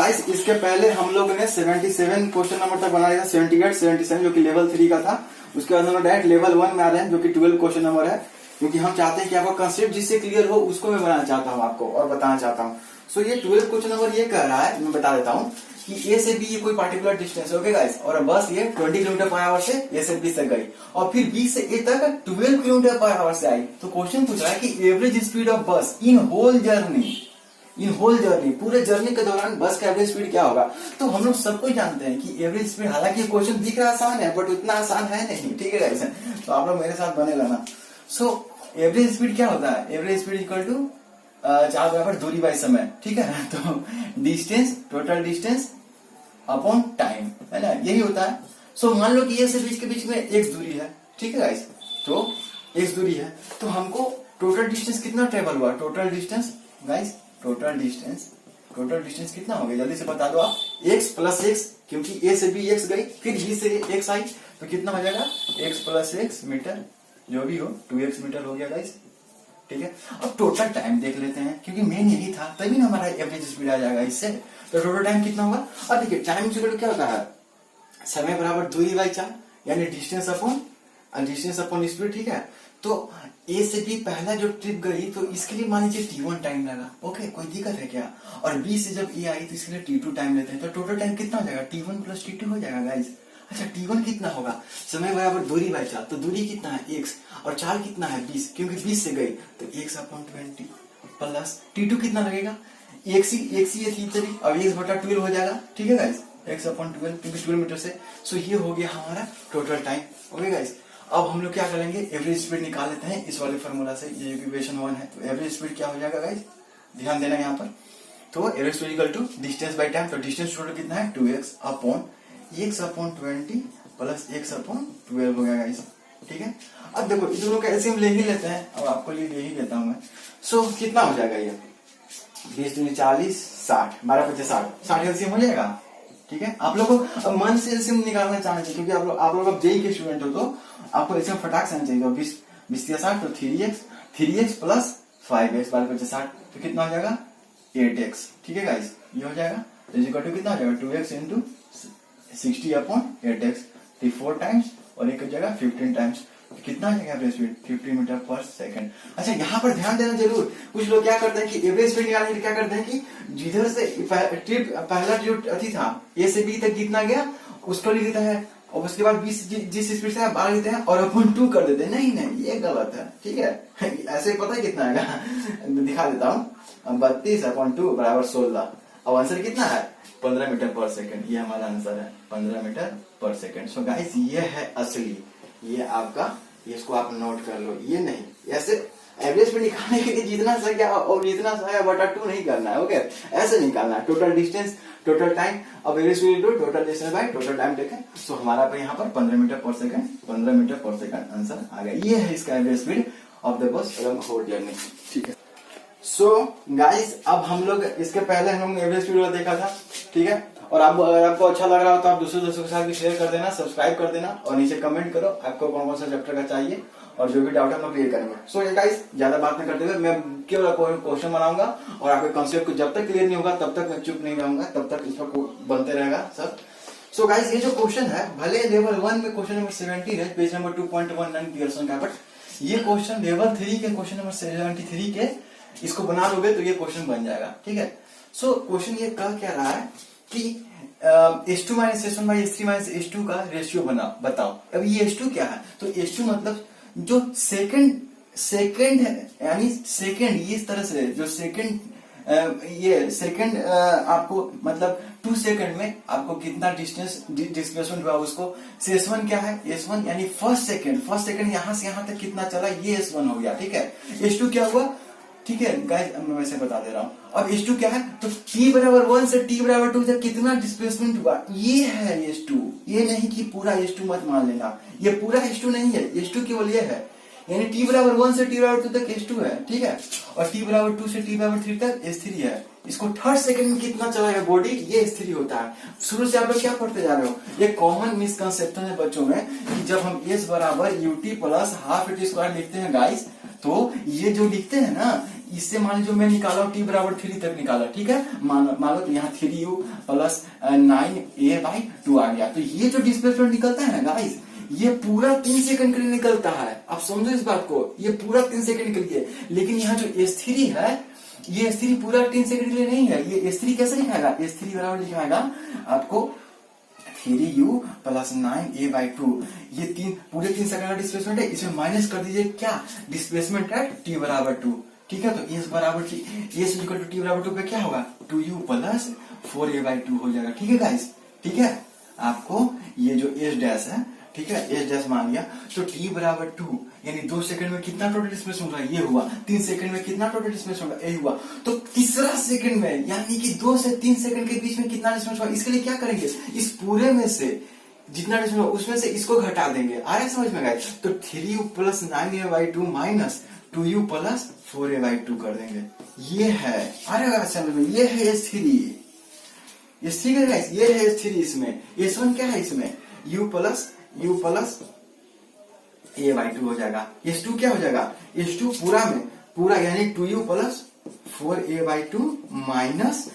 Guys इसके पहले हम लोग ने 77 क्वेश्चन नंबर तक बना लिया था, 78, 77 जो कि लेवल 3 का था। उसके बाद हम लोग डायरेक्ट लेवल 1 में आ रहे हैं जो कि 12 क्वेश्चन नंबर है, क्योंकि हम चाहते हैं कि आपका कंसेप्ट जिससे क्लियर हो उसको मैं बनाना चाहता हूँ आपको और बताना चाहता हूँ। सो ये 12 क्वेश्चन नंबर ये कह रहा है, मैं बता देता हूँ कि ए से बी ये कोई पार्टिकुलर डिस्टेंस है, ओके गाइस, और बस ये 20 किलोमीटर पर आवर से ए से बी तक गई और फिर बी से ए तक 12 किलोमीटर पर आवर से आई। तो क्वेश्चन पूछ रहा है कि एवरेज स्पीड ऑफ बस इन होल जर्नी, पूरे जर्नी के दौरान बस का एवरेज स्पीड क्या होगा। तो हम लोग सबको जानते हैं कि एवरेज स्पीड, हालांकि क्वेश्चन दिख रहा आसान है बट उतना आसान है नहीं, ठीक है गाइस, तो आप लोग मेरे साथ बने रहना। सो एवरेज स्पीड क्या होता है, एवरेज स्पीड इक्वल टू 4 बराबर दूरी बाई समय, ठीक है। तो distance, total distance upon time, है ना, यही होता है। सो मान लो कि ये से बीच के बीच में x दूरी है, ठीक है गाइस, तो x दूरी है, तो हमको टोटल डिस्टेंस कितना ट्रेवल हुआ, total distance guys, total distance कितना हो गया, जल्दी से बता दो आप। x प्लस x, क्योंकि a से b x गई, फिर b से x आई, तो कितना हो जाएगा x प्लस x मीटर, जो भी हो 2x मीटर हो गया गाइस, ठीक है। अब टोटल टाइम देख लेते हैं, क्योंकि मेन यही था, तभी ना हमारा एवरेज स्पीड आ जाएगा इससे। तो टोटल टाइम कितना होगा, अब देखिए टाइम इक्वल टू क्या होता है, समय बराबर दूरी बाई 4, यानी डिस्टेंस अपॉन स्पीड, ठीक है। तो ए से बी पहला जो ट्रिप गई तो इसके लिए मान लीजिए t1 टाइम लगा, ओके, कोई दिक्कत है क्या। और बी से जब ए आई तो इसके लिए t2 टाइम लेते हैं, तो टोटल टाइम कितना हो जाएगा, t1 प्लस t2 हो जाएगा गाइस। अच्छा t1 कितना होगा, समय बराबर दूरी बाई 4, तो दूरी कितना है x, और 4 कितना है 20, क्योंकि 20 से गई तो x अपॉन 20 प्लस t2 कितना लगेगा, x ही ये थी, अब x बटा 12 हो जाएगा, ठीक है गाइस, x अपॉन 12, क्योंकि 12 मीटर से। सो ये हो गया हमारा टोटल टाइम, ओके गाइस। अब हम लोग क्या करेंगे, एवरेज स्पीड निकाल लेते हैं इस वाले फार्मूला से, ये इक्वेशन 1 है। तो एवरेज स्पीड क्या हो जाएगा गाइस, ध्यान देना यहाँ पर। तो average speed equal to distance by time, तो डिस्टेंस टोटल कितना है 2x upon 20 plus x upon 12 हो गया गाइस, ठीक है। अब देखो इन दोनों का एलसीएम ले ही लेते हैं, अब आपको ले ही लेता हूं मैं। सो कितना हो जाएगा ये 20 दूनी 40, 60, 12 पच्चीस 60 एलसीएम हो जाएगा, ठीक है। आप लोग को अब मन से एलसीएम निकालना चाहिए, क्योंकि आप लोग अब जेई के स्टूडेंट हो तो आपको एलसीएम फटाक से आना चाहिए। तो 20 60 तो 3x प्लस 5x, 12 पच्चीस 60, तो कितना हो जाएगा 8x, ठीक है गाइस, ये हो जाएगा। तो इक्वल टू कितना हो जाएगा 2x into 60 upon 8x, 4 times और एक हो जाएगा 15 टाइम्स, तो कितना आ जाएगा average speed 50 metre per second. अच्छा यहाँ पर ध्यान देना जरूर, कुछ लोग क्या करते हैं कि एवरेज स्पीड निकालने के लिए क्या करते हैं कि जिधर से ट्रिप पहला जो अथी था ए से बी तक कितना गया उसको लिख देता है, और उसके बाद जिस स्पीड से बाहर लेते हैं और अपन 2 कर देते हैं। नहीं ये गलत है, ठीक है। ऐसे पता है कितना आएगा, दिखा देता हूँ, 32 अपॉन 2 बराबर 16। अब आंसर कितना है 15 मीटर पर सेकंड, ये हमारा आंसर है 15 meter per second. So guys ये है असली, ये आपका, इसको आप नोट कर लो, ये नहीं ऐसे एवरेज पे निकालने के लिए जितना सा क्या और जितना सा है बटा 2 नहीं करना है, ओके, ऐसे निकालना है। टोटल डिस्टेंस, टोटल टाइम, अब average speed total distance by total time taken. So हमारा पे यहाँ पर 15 meter per second, 15 meter per second answer आ गया। ये है इसका average speed of the bus along whole journey, ठीक है। सो गाइस अब हम लोग इसके पहले हम लोग एवरेज स्पीड वाला देखा था, ठीक है। और अगर आपको अच्छा लग रहा हो तो आप दूसरे दोस्तों के साथ भी शेयर कर देना, सब्सक्राइब कर देना और नीचे कमेंट करो आपको कौन कौन सा चैप्टर का चाहिए और जो भी डाउट है हम लोग क्लियर करेंगे। सो गाइस ज्यादा बात नहीं करते हुए मैं केवल क्वेश्चन बनाऊंगा और आपके कॉन्सेप्ट को जब तक क्लियर नहीं होगा तब तक मैं चुप नहीं रहूंगा, तब तक इसका बनते रहेगा सब। सो गाइस ये जो क्वेश्चन है, भले लेवल 1 में क्वेश्चन नंबर 70 है, पेज नंबर 2.19 पियर्सन का, बट ये क्वेश्चन लेवल 3 के क्वेश्चन नंबर 73 के इसको बना लोगे तो ये क्वेश्चन बन जाएगा, ठीक है। सो क्वेश्चन ये कह क्या रहा है कि S2 minus S1 by S3 minus S2 का रेशियो बताओ। अब ये S2 क्या है, तो S2 मतलब जो सेकंड है, यानी सेकंड ये इस तरह से जो ये सेकंड आपको मतलब 2 सेकंड में आपको कितना डिस्प्लेसमेंट हुआ उसको। S1 क्या है, S1 यानी फर्स्ट सेकंड यहाँ से यहाँ तक कितना चला, ये S1 हो गया, ठीक है। S2 क्या हुआ, ठीक है गाइस, मैं वैसे बता दे रहा हूँ। अब S2 क्या है, तो t बराबर 1 से t बराबर 2 तक कितना डिस्प्लेसमेंट हुआ, ये है S2। ये नहीं कि पूरा S2 मत मान लेना, ये पूरा S2 नहीं है, S2 केवल ये है, यानी t बराबर 1 से t बराबर 2 तक S2 है, ठीक है। और t बराबर 2 से t बराबर 3 तक S3 है। इसको थर्ड सेकंड में कितना चलाएगा बॉडी, ये S3 होता है। शुरू से आप लोग क्या पढ़ते जा रहे हो, ये कॉमन मिसकंसेप्शन है बच्चों में कि जब हम S बराबर ut plus half t square लिखते हैं गाइस, तो ये जो लिखते हैं ना इससे मान लो मैं निकाला टी बराबर 3 तक निकाला, ठीक है, मान लो तो यहाँ 3u प्लस 9a/2 आ गया। तो ये जो डिस्प्लेसमेंट निकलता है ना गाइस, ये पूरा 3 सेकंड के लिए निकलता है। आप समझो इस बात को, ये पूरा 3 सेकंड के लिए। लेकिन यहाँ जो S3 है, ये S3 पूरा 3 सेकंड के लिए नहीं है। ये S3 कैसे लिखाएगा, S3 बराबर लिखाएगा आपको 3u प्लस 9a/2। ये पूरे 3 सेकंड का डिस्प्लेसमेंट है, इसमें माइनस कर दीजिए क्या, डिस्प्लेसमेंट है t बराबर 2, ठीक है। तो s बराबर t बराबर 2 पे क्या होगा, 2u प्लस 4a/2 हो जाएगा, ठीक है गाइस, ठीक है। आपको ये जो s डैश है, ठीक है, s डैश मान लिया, तो t बराबर 2 यानी 2 सेकंड में कितना टोटल डिस्प्लेसमेंट हुआ, ये हुआ। 3 सेकंड में कितना टोटल डिस्प्लेसमेंट हुआ, ये हुआ। तो तीसरा सेकंड में यानी कि 2 से 3 सेकंड के बीच में कितना डिस्प्लेसमेंट हुआ, इसके लिए क्या करेंगे, इस पूरे में से जितना डिस्प्लेसमेंट हुआ उसमें से इसको घटा देंगे। आ रहा है समझ में गाइस। तो 3u plus 9a/2 minus 2u plus 4a/2 कर देंगे। ये है, आ रहा है समझ में, ये है S3 है गाइस, ये है S3। इसमें S1 क्या है, इसमें u प्लस a/2 हो जाएगा। S2 क्या हो जाएगा, S2 पूरा यानी 2u plus 4a/2 minus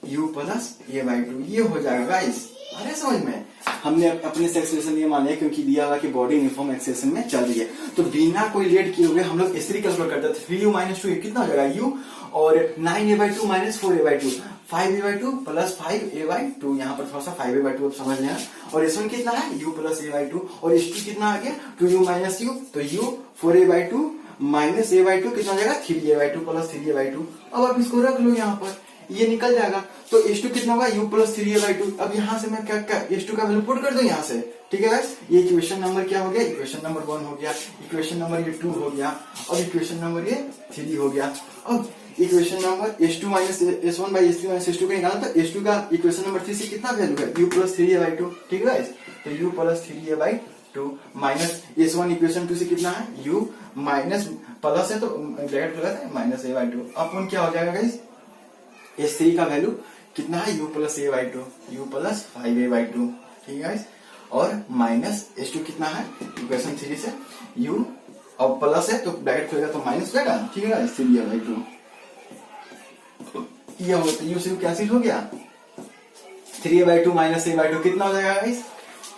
u plus a/2, ये हो जाएगा गाइस। अरे समझ में, हमने अपने से एक्सेलेरेशन ये माने क्योंकि दिया हुआ कि बॉडी यूनिफॉर्म एक्सेलेरेशन में चल रही है। तो बिना कोई लेट किए हुए हम लोग S3 कैलकुलेट करते हैं। 3u माइनस 2 कितना हो जाएगा u, और 9a/2 minus 4a/2, 5a/2 plus 5a/2, यहाँ पर थोड़ा सा 5a/2 आप समझ लेना। और S1 कितना है, u प्लस a/2, और S2 कितना आ गया, 2u माइनस u, तो u 4a/2 माइनस a/2 कितना हो जाएगा, 3a/2 प्लस 3a/2। अब आप इसको रख लो यहाँ पर, ये निकल जाएगा। तो S2 कितना होगा, u प्लस 3a/2। अब यहाँ से मैं क्या S2 का वैल्यू पुट कर दूं यहाँ से, ठीक है गाइस। ये इक्वेशन नंबर क्या हो गया, इक्वेशन नंबर 1 हो गया, इक्वेशन नंबर ये 2 हो गया, और इक्वेशन नंबर ये 3 हो गया। अब equation number S2 minus S1 by S3 minus S2 का निकालना, तो S2 का इक्वेशन नंबर 3 से कितना वैल्यू है, u प्लस 3a/2, ठीक है गाइस। तो u plus 3a/2 minus S1 equation 2 से कितना है, u माइनस प्लस है तो ब्रैकेट लगाते हैं माइनस a/2, अपन क्या हो जाएगा गाइस, S3 का वैल्यू कितना है, u plus a/2, u plus 5a/2, ठीक है गाइस। और माइनस S2 कितना है, इक्वेशन 3 से u और प्लस है तो ब्रैकेट खुलेगा तो माइनस होगा, ठीक है गाइस, 3a/2। ये हो तो u से u कैंसिल हो गया, 3a/2 माइनस a/2 कितना हो जाएगा गाइस,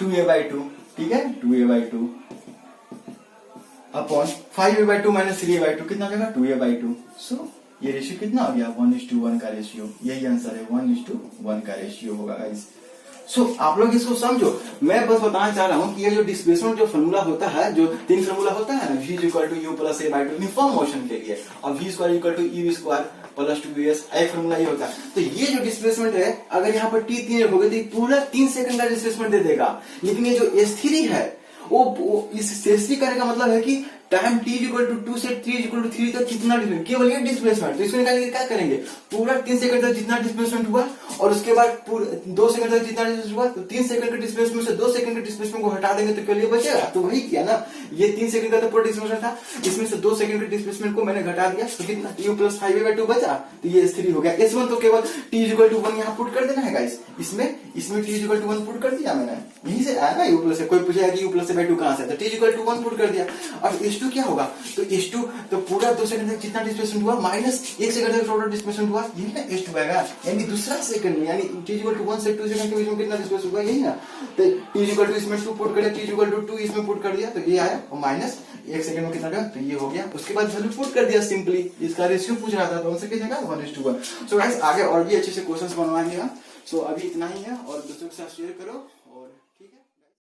2a/2, ठीक है, 2a/2 upon 5a/2 minus 3a/2 कितना हो जाएगा, 2a/2। सो ये रेशियो कितना हो गया, 1:1 का रेशियो, यही आंसर है, 1:1 का रेशियो होगा गाइस। सो आप लोग इसको समझो, मैं बस बताना चाह रहा हूँ कि ये जो डिस्प्लेसमेंट जो फॉर्मूला होता है, जो 3 फॉर्मूला होता है ना, v equal to u plus a/2 uniform motion के लिए, और v square equal to u square plus 2vs, एक फॉर्मूला ये होता है। तो ये जो डिस्प्लेसमेंट है, अगर यहाँ पर t 3 रखोगे तो पूरा 3 सेकंड का डिस्प्लेसमेंट दे देगा। लेकिन ये जो S3 है, वो इस S3 करने का मतलब है कि टाइम t इक्वल टू 2 से 3 इक्वल टू 3 तक कितना डिस्प्लेसमेंट, केवल ये डिस्प्लेसमेंट। तो इसको निकालने के क्या करेंगे, पूरा 3 सेकंड तक जितना डिस्प्लेसमेंट हुआ, और उसके बाद 2 सेकंड तक जितना डिस्प्लेसमेंट हुआ, तो 3 सेकंड के डिस्प्लेसमेंट से 2 सेकंड के डिस्प्लेसमेंट को हटा देंगे तो केवल ये बचेगा। तो वही किया ना, ये 3 सेकंड का तो पूरा डिस्प्लेसमेंट था, इसमें से 2 सेकंड के डिस्प्लेसमेंट को मैंने घटा दिया, तो कितना u प्लस 5a/2 बचा, तो ये S3 हो गया। S1 तो केवल t इक्वल टू 1 यहाँ पुट कर देना है गाइस, इसमें t इक्वल टू 1 पुट कर दिया मैंने, यहीं से आया ना u प्लस, कोई पूछेगा कि u प्लस a/2 कहां से, तो t इक्वल टू 1 पुट कर दिया। अब S2 क्या होगा, तो S2 तो पूरा 2 सेकंड तक जितना डिस्प्लेसमेंट हुआ माइनस 1 सेकंड तक टोटल डिस्प्लेसमेंट हुआ, यही ना S2 आएगा। यानी दूसरा सेकंड में, यानी t इक्वल टू 1 से 2 सेकंड के बीच में कितना डिस्प्लेसमेंट हुआ, यही ना। तो t इक्वल टू इसमें 2 पुट कर दिया, t इक्वल टू 2 इसमें पुट कर दिया, तो ये आया, और माइनस 1 सेकंड में कितना गया, तो ये हो गया। उसके बाद वैल्यू पुट कर दिया सिंपली, इसका रेशियो पूछ रहा था तो उनसे कितना 1:1। सो गाइस आगे और भी अच्छे से क्वेश्चंस बनवाएंगे। सो अभी इतना ही है, और दूसरों के साथ शेयर करो, और ठीक है।